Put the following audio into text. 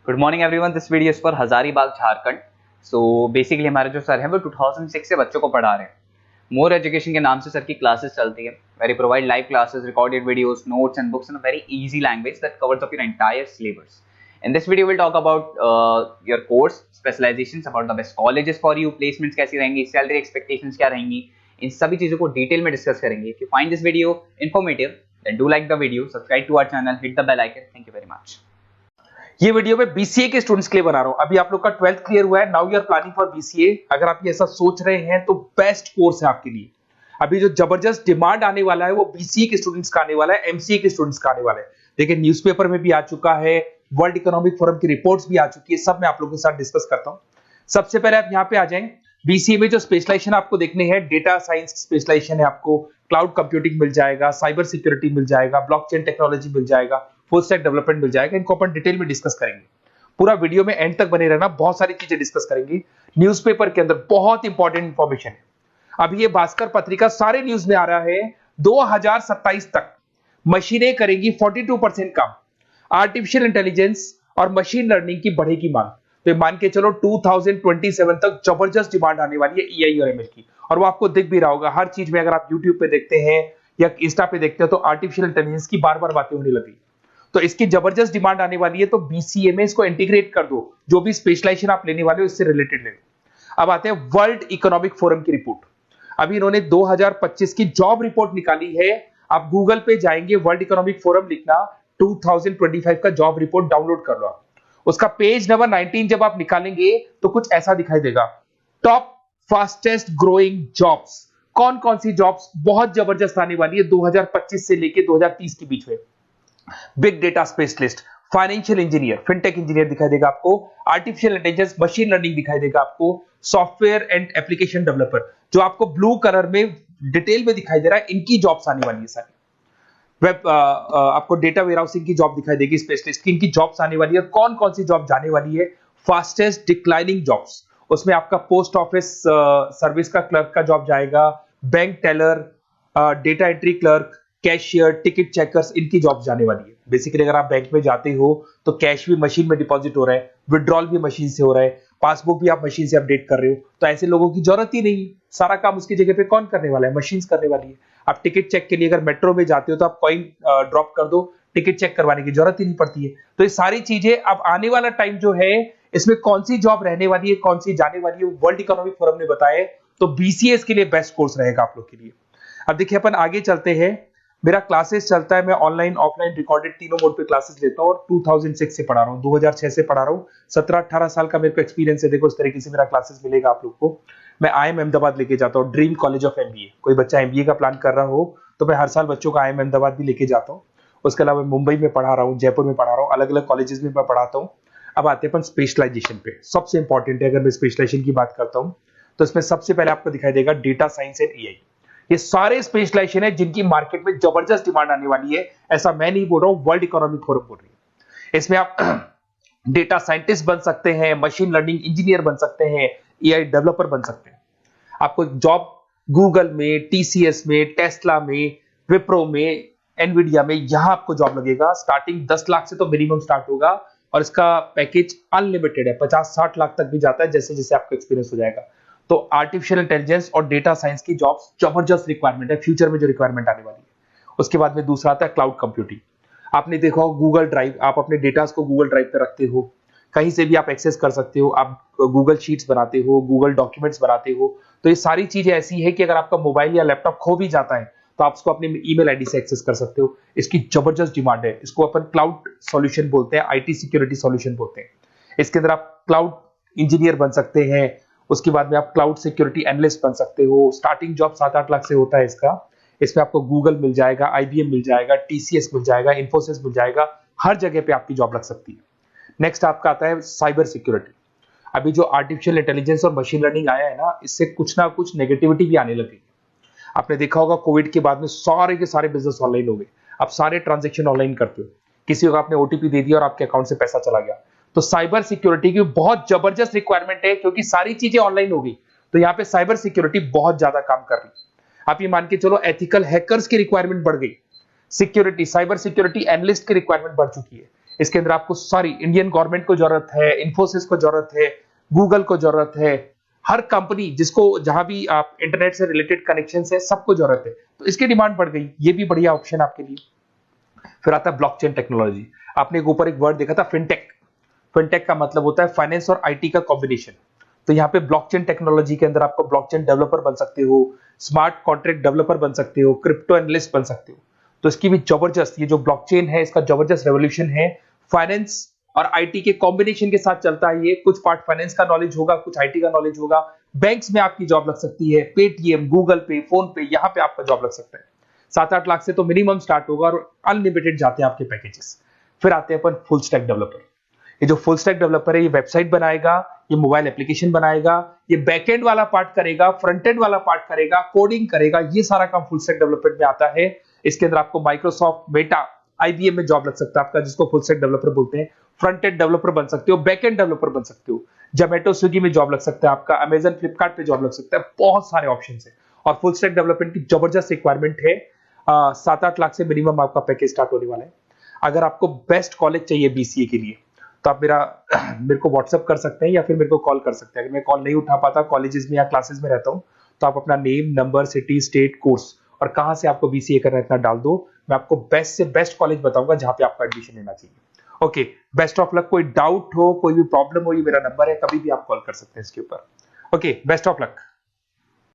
Good morning everyone, this video is for Hazaribagh Jharkhand. So basically हमारे जो sir हैं वो 2006 से बच्चों को पढ़ा रहे हैं। मोर एजुकेशन के नाम से सर की क्लासेस चलती है। Very provide live classes, recorded videos, notes and books in a very easy language that covers up your entire syllabus. In this video we'll talk about your course specializations, about the best colleges for you, placements कैसी रहेंगी, salary expectations क्या रहेंगी, इन सभी चीजों को detail में discuss करेंगे। If you find this video informative, then do like the video, subscribe to our channel, hit the bell icon. Thank you very much. ये वीडियो मैं बीसीए के स्टूडेंट्स के लिए बना रहा हूं। अभी आप लोग का 12th क्लियर हुआ है, now you are planning for BCA. अगर आप ये ऐसा सोच रहे हैं तो बेस्ट कोर्स है आपके लिए। अभी जो जबरदस्त डिमांड आने वाला है वो बीसीए के स्टूडेंट्स का आने वाला है, एमसीए के स्टूडेंट्स का आने वाला है। देखिए न्यूज़पेपर में भी आ चुका है, वर्ल्ड इकोनॉमिक फोरम की रिपोर्ट्स भी आ चुकी है, सब मैं आप लोगों के साथ डिस्कस करता हूं। सबसे पहले आप यहाँ पे आ जाएं। बीसीए में जो स्पेशलाइजेशन आपको देखने हैं, डेटा साइंस स्पेशलाइजेशन है, आपको क्लाउड कंप्यूटिंग मिल जाएगा, साइबर सिक्योरिटी मिल जाएगा, ब्लॉकचेन टेक्नोलॉजी मिल जाएगा, फुल स्टैक डेवलपमेंट मिल जाएगा। इनको अपन डिटेल में डिस्कस करेंगे। पूरा वीडियो में एंड तक बने रहना, बहुत सारी चीजें डिस्कस करेंगे। न्यूज़पेपर के अंदर बहुत इंपॉर्टेंट इंफॉर्मेशन है। अभी ये भास्कर पत्रिका सारे न्यूज में आ रहा है, 2027 तक मशीनें करेंगी 42% काम। आर्टिफिशियल इंटेलिजेंस और मशीन लर्निंग की बढ़ेगी मांग। तो मान के चलो 2027 तक जबरदस्त डिमांड आने वाली है एआई और एमएल की। और वो आपको दिख भी रहा होगा हर चीज में। अगर आप यूट्यूब पे देखते हैं या इंस्टा पे देखते हैं तो आर्टिफिशियल इंटेलिजेंस की बार बार बातें होने लगी। तो इसकी जबरदस्त डिमांड आने वाली है। तो बीसीए में इसको इंटीग्रेट कर दो, जो भी स्पेशलाइजेशन आप लेने वाले हो इससे रिलेटेड ले लो। अब आते हैं वर्ल्ड इकोनॉमिक फोरम की रिपोर्ट। अभी इन्होंने 2025 की जॉब रिपोर्ट निकाली है। आप गूगल पे जाएंगे, वर्ल्ड इकोनॉमिक फोरम लिखना, 2025 का जॉब रिपोर्ट डाउनलोड कर लो। उसका पेज नंबर 19 जब आप निकालेंगे तो कुछ ऐसा दिखाई देगा, टॉप फास्टेस्ट ग्रोइंग जॉब्स। कौन कौन सी जॉब्स बहुत जबरदस्त आने वाली है 2025 से लेके 2030 के बीच में। Big data specialist, financial engineer, fintech engineer दिखाई देगा आपको, आर्टिफिशियल इंटेलिजेंस, मशीन लर्निंग दिखाई देगा आपको, सॉफ्टवेयर एंड एप्लीकेशन डेवलपर, जो आपको ब्लू कलर में डिटेल में दिखाई दे रहा है, इनकी जॉब्स आने वाली है सारी। वेब आपको डेटा वेयरहाउसिंग की जॉब दिखाई देगी, स्पेशलिस्ट की, इनकी जॉब्स आने वाली है। कौन कौन सी जॉब जाने वाली है? फास्टेस्ट डिक्लाइनिंग जॉब्स, उसमें आपका पोस्ट ऑफिस सर्विस का क्लर्क का जॉब जाएगा, bank teller, data entry clerk, cashier, ticket checkers, इनकी जॉब जाने वाली है। बेसिकली अगर आप बैंक में जाते हो तो कैश भी मशीन में डिपॉजिट हो रहा है, विड्रॉल भी मशीन से हो रहा है, पासबुक भी आप मशीन से अपडेट कर रहे हो। तो ऐसे लोगों की जरूरत ही नहीं, सारा काम उसकी जगह पे कौन करने वाला है? मशीन करने वाली है। आप टिकट चेक के लिए अगर मेट्रो में जाते हो तो आप कॉइन ड्रॉप कर दो, टिकट चेक करवाने की जरूरत ही नहीं पड़ती है। तो ये सारी चीजें अब आने वाला टाइम जो है, इसमें कौन सी जॉब रहने वाली है, कौन सी जाने वाली है, वर्ल्ड इकोनॉमिक फोरम ने बताया। तो बीसीएस के लिए बेस्ट कोर्स रहेगा आप लोग के लिए। अब देखिए अपन आगे चलते हैं। मेरा क्लासेस चलता है, मैं ऑनलाइन ऑफलाइन रिकॉर्डेड तीनों मोड पे क्लासेस लेता हूं और 2006 से पढ़ा रहा हूं, 2006 से पढ़ा रहा हूं। 17-18 साल का मेरे को एक्सपीरियंस है। देखो इस तरीके से मेरा क्लासेस मिलेगा आप लोग को। मैं आईएम अहमदाबाद लेके जाता हूं, ड्रीम कॉलेज ऑफ एमबीए। कोई बच्चा एमबीए का प्लान कर रहा हो तो मैं हर साल बच्चों का आईएम अहमदाबाद भी लेके जाता हूं। उसके अलावा मुंबई में पढ़ा रहा हूं, जयपुर में पढ़ा रहा हूं, अलग अलग कॉलेजेस में मैं पढ़ाता हूं। अब आते हैं अपन स्पेशलाइजेशन पे। सबसे इंपॉर्टेंट है, अगर मैं स्पेशलाइजेशन की बात करता हूं तो इसमें सबसे पहले आपको दिखाई देगा डेटा साइंस एंड एआई। ये सारे स्पेशलाइजेशन है जिनकी मार्केट में जबरदस्त डिमांड आने वाली है। ऐसा मैं नहीं बोल रहा हूं, वर्ल्ड इकोनॉमिक फोरम बोल रही है। इसमें आप डेटा साइंटिस्ट बन सकते हैं, मशीन लर्निंग इंजीनियर बन सकते हैं, एआई डेवलपर बन सकते हैं। आपको जॉब गूगल में, टीसीएस में, टेस्ला में, विप्रो में, एनवीडिया में, यहां आपको जॉब लगेगा। स्टार्टिंग 10 लाख से तो मिनिमम स्टार्ट होगा और इसका पैकेज अनलिमिटेड है, 50-60 लाख तक भी जाता है जैसे जैसे आपका एक्सपीरियंस हो जाएगा। तो आर्टिफिशियल इंटेलिजेंस और डेटा साइंस की जॉब्स जबरदस्त रिक्वायरमेंट है, फ्यूचर में जो रिक्वायरमेंट आने वाली है। उसके बाद में दूसरा आता है क्लाउड कंप्यूटिंग। आपने देखा हो गूगल ड्राइव, आप अपने डेटास को गूगल ड्राइव पे रखते हो, कहीं से भी आप एक्सेस कर सकते हो। आप गूगल शीट्स बनाते हो, गूगल डॉक्यूमेंट्स बनाते हो। तो ये सारी चीजें ऐसी है कि अगर आपका मोबाइल या लैपटॉप खो भी जाता है तो आप उसको अपने ईमेल आईडी से एक्सेस कर सकते हो। इसकी जबरदस्त डिमांड है। इसको अपन क्लाउड सॉल्यूशन बोलते हैं, आईटी सिक्योरिटी सॉल्यूशन बोलते हैं। इसके अंदर आप क्लाउड इंजीनियर बन सकते हैं। उसके बाद में आप क्लाउड सिक्योरिटी एनालिस्ट बन सकते हो। स्टार्टिंग जॉब 7-8 लाख से होता है इसका। इसमें आपको गूगल मिल जाएगा, आईबीएम मिल जाएगा, टीसीएस मिल जाएगा, इन्फोसिस मिल जाएगा, हर जगह पे आपकी जॉब लग सकती है। नेक्स्ट आपका आता है साइबर सिक्योरिटी। अभी जो आर्टिफिशियल इंटेलिजेंस और मशीन लर्निंग आया है ना, इससे कुछ ना कुछ नेगेटिविटी भी आने लगी। आपने देखा होगा कोविड के बाद में सारे के सारे बिजनेस ऑनलाइन हो गए। आप सारे ट्रांजेक्शन ऑनलाइन करते हो, किसी को आपने ओटीपी दे दिया और आपके अकाउंट से पैसा चला गया। तो साइबर सिक्योरिटी की बहुत जबरदस्त रिक्वायरमेंट है, क्योंकि सारी चीजें ऑनलाइन हो गई। तो यहाँ पे साइबर सिक्योरिटी बहुत ज्यादा काम कर रही है। आप ये मान के चलो एथिकल हैकर्स की रिक्वायरमेंट बढ़ गई। सिक्योरिटी, साइबर सिक्योरिटी एनालिस्ट की रिक्वायरमेंट बढ़ चुकी है। इसके अंदर आपको सारी इंडियन गवर्नमेंट को जरूरत है, इन्फोसिस को जरूरत है, गूगल को जरूरत है, हर कंपनी जिसको जहां भी आप इंटरनेट से रिलेटेड कनेक्शन है सबको जरूरत है, तो इसकी डिमांड बढ़ गई। ये भी बढ़िया ऑप्शन आपके लिए। फिर आता है ब्लॉकचेन टेक्नोलॉजी। आपने एक ऊपर एक वर्ड देखा था फिनटेक। फिनटेक का मतलब होता है फाइनेंस और आईटी का कॉम्बिनेशन। तो यहाँ पे ब्लॉकचेन टेक्नोलॉजी के अंदर आपको ब्लॉकचेन डेवलपर बन सकते हो, स्मार्ट कॉन्ट्रैक्ट डेवलपर बन सकते हो, क्रिप्टो एनालिस्ट बन सकते हो। तो इसकी भी जबरदस्त, ये जो ब्लॉकचेन है इसका जबरदस्त रेवोल्यूशन है। फाइनेंस और आईटी के कॉम्बिनेशन के साथ चलता है ये। कुछ पार्ट फाइनेंस का नॉलेज होगा, कुछ आईटी का नॉलेज होगा। बैंक्स में आपकी जॉब लग सकती है, पेटीएम, गूगल पे, फोन पे, यहाँ पे आपका जॉब लग सकता है। 7-8 लाख से तो मिनिमम स्टार्ट होगा और अनलिमिटेड जाते हैं आपके पैकेजेस। फिर आते हैं अपन फुल स्टैक डेवलपर। ये जो फुल स्टैक डेवलपर है ये वेबसाइट बनाएगा, ये मोबाइल एप्लीकेशन बनाएगा, ये बैकएंड वाला पार्ट करेगा, फ्रंट एंड वाला पार्ट करेगा, कोडिंग करेगा, ये सारा काम फुल स्टैक डेवलपमेंट में आता है। इसके अंदर आपको माइक्रोसॉफ्ट, मेटा, आईबीएम में जॉब लग सकता है आपका, जिसको फुल स्टैक डेवलपर बोलते हैं। फ्रंट एंड डेवलपर बन सकते हो, बैक एंड डेवलपर बन सकते हो, जोमेटो, स्विगी में जॉब लग सकता है आपका, अमेजन, फ्लिपकार्ट पे जॉब लग सकता है। बहुत सारे ऑप्शन है और फुल स्टैक डेवलपमेंट की जबरदस्त रिक्वायरमेंट है। 7-8 लाख से मिनिमम आपका पैकेज स्टार्ट होने वाला है। अगर आपको बेस्ट कॉलेज चाहिए बीसीए के लिए तो आप मेरे को व्हाट्सएप कर सकते हैं या फिर मेरे को कॉल कर सकते हैं। अगर मैं कॉल नहीं उठा पाता, कॉलेजेस में या क्लासेस में रहता हूं, तो आप अपना name, number, city, state, course और कहां से आपको बीसीए करना है इतना डाल दो। मैं आपको बेस्ट से बेस्ट कॉलेज बताऊंगा जहां पे आपको एडमिशन लेना चाहिए। Okay, best of luck. कोई डाउट हो, कोई भी प्रॉब्लम हो, ये मेरा नंबर है, कभी भी आप कॉल कर सकते हैं इसके ऊपर। Okay, best of luck.